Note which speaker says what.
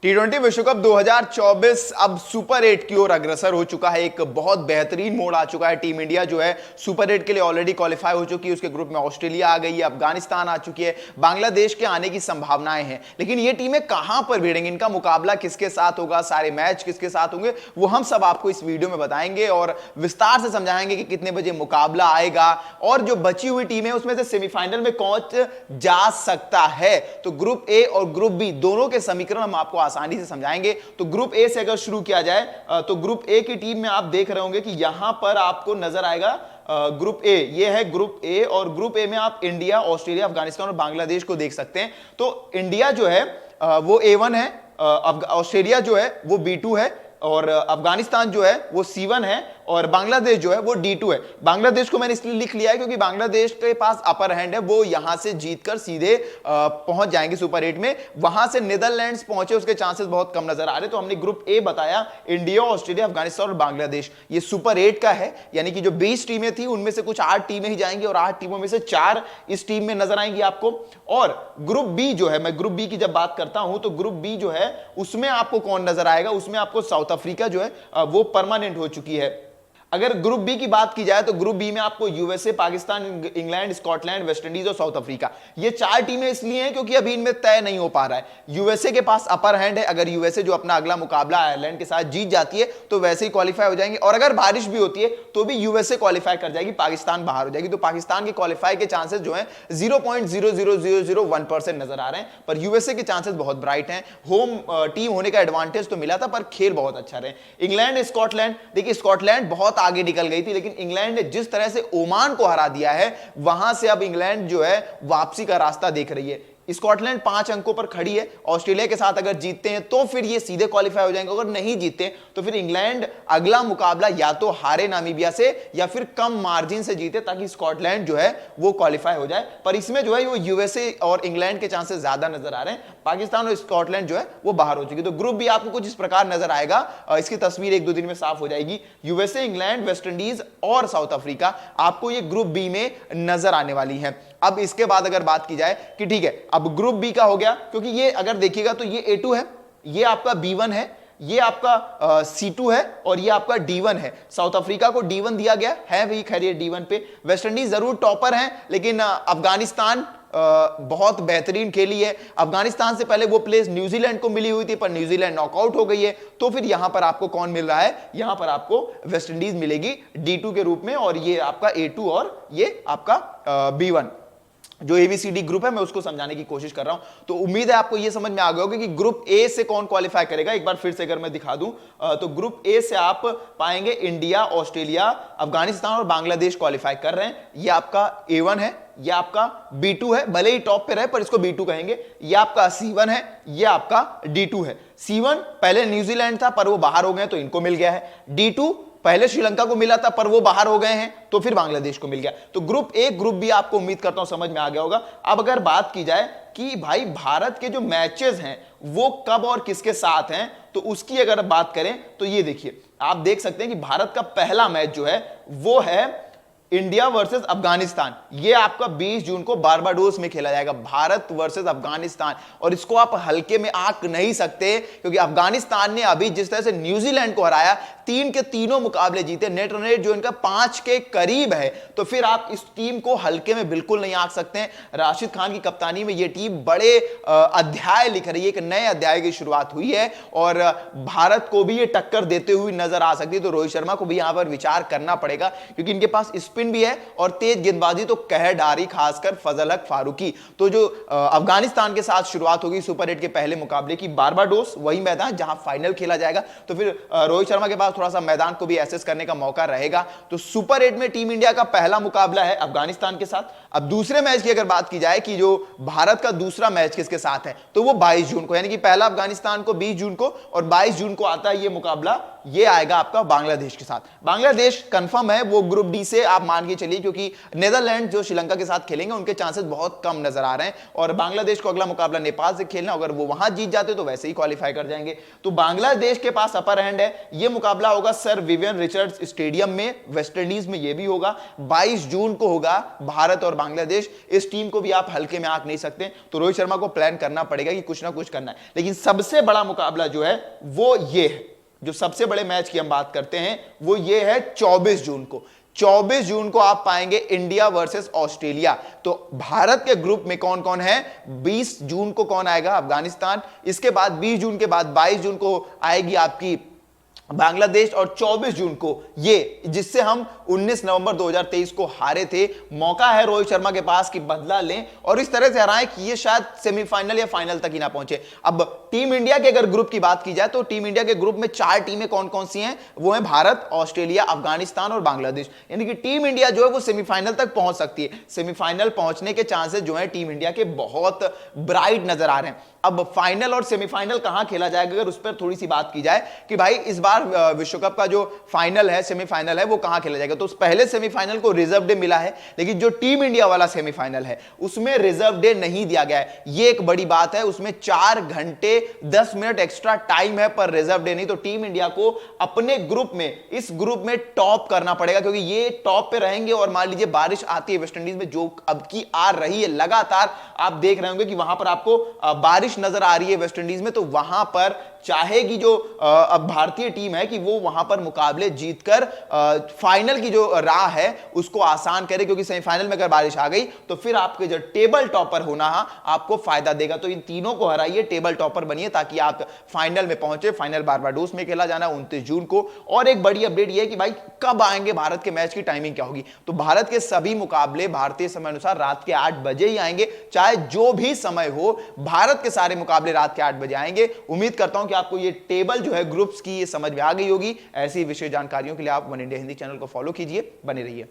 Speaker 1: टी20 विश्व कप 2024 अब सुपर 8 की ओर अग्रसर हो चुका है। एक बहुत बेहतरीन मोड़ आ चुका है। टीम इंडिया जो है सुपर 8 के लिए ऑलरेडी क्वालिफाई हो चुकी है। उसके ग्रुप में ऑस्ट्रेलिया आ गई है, अफगानिस्तान आ चुकी है, बांग्लादेश के आने की संभावनाएं हैं। लेकिन ये टीमें कहां पर भिड़ेंगी, इनका मुकाबला किसके साथ होगा, सारे मैच किसके साथ होंगे, वो हम सब आपको इस वीडियो में बताएंगे और विस्तार से समझाएंगे कि कितने बजे मुकाबला आएगा और जो बची हुई टीम है उसमें से सेमीफाइनल में कौन जा सकता है। तो ग्रुप ए और ग्रुप बी दोनों के समीकरण हम आपको आसानी से समझाएंगे। तो ग्रुप ए से अगर शुरू किया जाए तो ग्रुप ए की टीम में आप देख रहे होंगे कि यहां पर आपको नजर आएगा ग्रुप ए, ये है ग्रुप ए और ग्रुप ए में आप इंडिया, ऑस्ट्रेलिया, अफगानिस्तान और बांग्लादेश को देख सकते हैं। तो इंडिया जो है वो A1 है, ऑस्ट्रेलिया जो है वो B2 है और अफगानिस्तान जो है वो C1 है और बांग्लादेश जो है वो D2 है। बांग्लादेश को मैंने इसलिए लिख लिया है क्योंकि बांग्लादेश के पास अपर हैंड है, वो यहां से जीतकर सीधे पहुंच जाएंगे सुपर 8 में। वहां से नीदरलैंड्स पहुंचे उसके चांसेस बहुत कम नजर आ रहे। तो हमने ग्रुप ए बताया, इंडिया, ऑस्ट्रेलिया, अफगानिस्तान और बांग्लादेश। ये सुपर 8 का है, यानी कि जो 20 टीमें थी उनमें से कुछ 8 टीमें ही जाएंगी और 8 टीमों में से 4 इस टीम में नजर आएंगी आपको। और ग्रुप बी जो है, मैं ग्रुप बी की जब बात करता हूं तो ग्रुप बी जो है उसमें आपको कौन नजर आएगा, उसमें आपको साउथ अफ्रीका जो है वो परमानेंट हो चुकी है। अगर ग्रुप बी की बात की जाए तो ग्रुप बी में आपको USA, Pakistan, England, Scotland, West Indies और साउथ अफ्रीका, ये 4 टीमें इसलिए हैं क्योंकि अभी इनमें तय नहीं हो पा रहा है। यूएसए के पास अपर हैंड है, अगर यूएसए जो अपना अगला मुकाबला आयरलैंड के साथ जीत जाती है तो वैसे ही क्वालिफाई हो जाएंगे और अगर बारिश भी होती है तो भी यूएसए क्वालिफाई कर जाएगी, पाकिस्तान बाहर हो जाएगी। तो पाकिस्तान के क्वालिफाई के चांसेस जो है 0.00001% नजर आ रहे हैं, पर यूएसए के चांसेस बहुत ब्राइट हैं। होम टीम होने का एडवांटेज तो मिला था पर खेल बहुत अच्छा रहे। इंग्लैंड, स्कॉटलैंड, देखिए स्कॉटलैंड बहुत आगे निकल गई थी लेकिन इंग्लैंड ने जिस तरह से ओमान को हरा दिया है वहां से अब इंग्लैंड जो है वापसी का रास्ता देख रही है। स्कॉटलैंड 5 अंकों पर खड़ी है। ऑस्ट्रेलिया के साथ अगर जीतते हैं तो फिर ये सीधे क्वालिफाई हो जाएंगे, अगर नहीं जीतते तो फिर इंग्लैंड अगला मुकाबला या तो हारे नामीबिया से या फिर कम मार्जिन से जीते ताकि स्कॉटलैंड जो है वो क्वालिफाई हो जाए। पर इसमें जो है वो यूएसए और इंग्लैंड के चांसेस ज्यादा नजर आ रहे हैं, पाकिस्तान और स्कॉटलैंड जो है वो बाहर हो चुकी। तो ग्रुप भी आपको कुछ इस प्रकार नजर आएगा, इसकी तस्वीर 1-2 दिन में साफ हो जाएगी। यूएसए, इंग्लैंड, वेस्ट इंडीज और साउथ अफ्रीका आपको ये ग्रुप बी में नजर आने वाली है। अब इसके बाद अगर बात की जाए कि ठीक है अब ग्रुप बी का हो गया, क्योंकि ये अगर देखिएगा तो ये A2 है, ये आपका B1 है, ये आपका C2 है और ये आपका D1 है। साउथ अफ्रीका को D1 दिया गया है भी, खैर ये D1 पे। वेस्ट इंडीज जरूर टॉपर है लेकिन अफगानिस्तान बहुत बेहतरीन खेली है। अफगानिस्तान से पहले वो प्लेस न्यूजीलैंड को मिली हुई थी पर न्यूजीलैंड नॉकआउट हो गई है। तो फिर यहां पर आपको कौन मिल रहा है, यहां पर आपको वेस्ट इंडीज मिलेगी D2 के रूप में और ये आपका A2 और ये आपका B1। जो ABCD ग्रुप है मैं उसको समझाने की कोशिश कर रहा हूं। तो उम्मीद है आपको यह समझ में आ गया होगा कि ग्रुप ए से कौन क्वालिफाई करेगा। एक बार फिर से अगर मैं दिखा दूं तो ग्रुप ए से आप पाएंगे इंडिया, ऑस्ट्रेलिया, अफगानिस्तान और बांग्लादेश क्वालिफाई कर रहे हैं। यह आपका A1 है, यह आपका B2 है, भले ही टॉप पे रहे पर इसको B2 कहेंगे। यह आपका C1 है, यह आपका D2 है। C1 पहले न्यूजीलैंड था पर वो बाहर हो गए तो इनको मिल गया है। D2 पहले श्रीलंका को मिला था पर वो बाहर हो गए हैं तो फिर बांग्लादेश को मिल गया। तो ग्रुप ए, ग्रुप बी आपको उम्मीद करता हूं समझ में आ गया होगा। अब अगर बात की जाए कि भाई भारत के जो मैचेस हैं वो कब और किसके साथ हैं तो उसकी अगर बात करें तो ये देखिए, आप देख सकते हैं कि भारत का पहला मैच जो है वो है इंडिया वर्सेस अफगानिस्तान। ये आपका 20 जून को बारबाडोस में खेला जाएगा, भारत वर्सेस अफगानिस्तान। और इसको आप हल्के में आंक नहीं सकते क्योंकि अफगानिस्तान ने अभी जिस तरह से न्यूजीलैंड को हराया, 3 के तीनों मुकाबले जीते, नेट रन रेट जो इनका 5 के करीब है, तो फिर आप इस टीम को हल्के में बिल्कुल नहीं आंक सकते हैं। राशिद खान की कप्तानी में यह टीम बड़े अध्याय लिख रही है, एक नए अध्याय की शुरुआत हुई है और भारत को भी ये टक्कर देते हुए नजर आ सकती है। तो रोहित शर्मा को भी यहां पर विचार करना पड़ेगा क्योंकि इनके पास स्पिन भी है और तेज गेंदबाजी तो कह डारी, खासकर फजल हक फारूकी। तो जो अफगानिस्तान के साथ शुरुआत होगी सुपर 8 के पहले मुकाबले की, बारबाडोस वही मैदान जहां फाइनल खेला जाएगा, तो फिर रोहित शर्मा के पास थोड़ा सा मैदान को भी एसेस करने का मौका रहेगा। तो सुपर 8 में टीम इंडिया का पहला मुकाबला है अफगानिस्तान के साथ। अब दूसरे मैच की अगर बात की जाए कि जो भारत का दूसरा मैच किसके साथ है तो वो 22 जून को, यानी कि पहला अफगानिस्तान को 20 जून को और 22 जून को आता है ये मुकाबला ये आएगा आपका बांग्लादेश के साथ। बांग्लादेश कंफर्म है, वो ग्रुप डी से आप मान के चलिए, क्योंकि नेदरलैंड जो श्रीलंका के साथ खेलेंगे उनके चांसेस बहुत कम नजर आ रहे हैं, और बांग्लादेश को अगला मुकाबला नेपाल से खेलना, अगर वो वहां जीत जाते तो वैसे ही क्वालिफाई कर जाएंगे। तो बांग्लादेश के पास अपर हैंड है। यह मुकाबला होगा सर विवियन रिचर्ड्स स्टेडियम में, वेस्ट इंडीज में। यह भी होगा 22 जून को होगा, भारत और बांग्लादेश। इस टीम को भी आप हल्के में आंक नहीं सकते, तो रोहित शर्मा को प्लान करना पड़ेगा कि कुछ ना कुछ करना है। लेकिन सबसे बड़ा मुकाबला जो है वो ये है, जो सबसे बड़े मैच की हम बात करते हैं वो ये है 24 जून को। 24 जून को आप पाएंगे इंडिया वर्सेस ऑस्ट्रेलिया। तो भारत के ग्रुप में कौन कौन है? 20 जून को कौन आएगा? अफगानिस्तान। इसके बाद 20 जून के बाद 22 जून को आएगी आपकी बांग्लादेश, और 24 जून को ये, जिससे हम 19 नवंबर 2023 को हारे थे। मौका है रोहित शर्मा के पास कि बदला लें और इस तरह से हराएं कि ये शायद सेमीफाइनल या फाइनल तक ही ना पहुंचे। अब टीम इंडिया के अगर ग्रुप की बात की जाए तो टीम इंडिया के ग्रुप में 4 टीमें कौन कौन सी हैं? वो है भारत, ऑस्ट्रेलिया, अफगानिस्तान और बांग्लादेश। यानी कि टीम इंडिया जो है वो सेमीफाइनल तक पहुंच सकती है। सेमीफाइनल पहुंचने के चांसेस जो है टीम इंडिया के बहुत ब्राइट नजर आ रहे हैं। अब फाइनल और सेमीफाइनल कहां खेला जाएगा, अगर उस पर थोड़ी सी बात की जाए कि भाई इस बार विश्व कप का जो फाइनल है, सेमीफाइनल है, वो कहां खेला जाएगा, तो उस पहले सेमीफाइनल को रिजर्व डे मिला है, लेकिन जो टीम इंडिया वाला सेमीफाइनल है उसमें रिजर्व डे नहीं दिया गया है। ये एक बड़ी बात है। उसमें 4 घंटे 10 मिनट एक्स्ट्रा टाइम है, पर रिजर्व डे नहीं। तो टीम इंडिया को अपने ग्रुप में, इस ग्रुप में टॉप करना पड़ेगा, क्योंकि ये टॉप पे रहेंगे और मान लीजिए बारिश आती है वेस्ट इंडीज में, जो अब की आ रही है लगातार, आप देख रहे होंगे कि वहां पर आपको बारिश नजर आ रही है वेस्ट इंडीज में, तो वहां पर चाहेगी जो अब भारतीय टीम है कि वो वहां पर मुकाबले जीतकर फाइनल की जो राह है उसको आसान करे, क्योंकि सेमीफाइनल में अगर बारिश आ गई तो फिर आपके जो टेबल टॉपर होना है आपको फायदा देगा। तो इन तीनों को हराइए, टेबल टॉपर बनिए, ताकि आप फाइनल में पहुंचे। फाइनल बारबाडोस में खेला जाना 29 जून को। और एक बड़ी अपडेट यह है कि भाई कब आएंगे भारत के मैच की टाइमिंग क्या होगी, तो भारत के सभी मुकाबले भारतीय समय अनुसार रात के 8 बजे ही आएंगे, चाहे जो भी समय हो। भारत के सारे मुकाबले रात के 8 बजे आएंगे। उम्मीद करता हूं कि आपको ये टेबल जो है ग्रुप्स की ये समझ में आ गई होगी। ऐसी विशेष जानकारियों के लिए आप वन इंडिया हिंदी चैनल को फॉलो कीजिए, बने रहिए।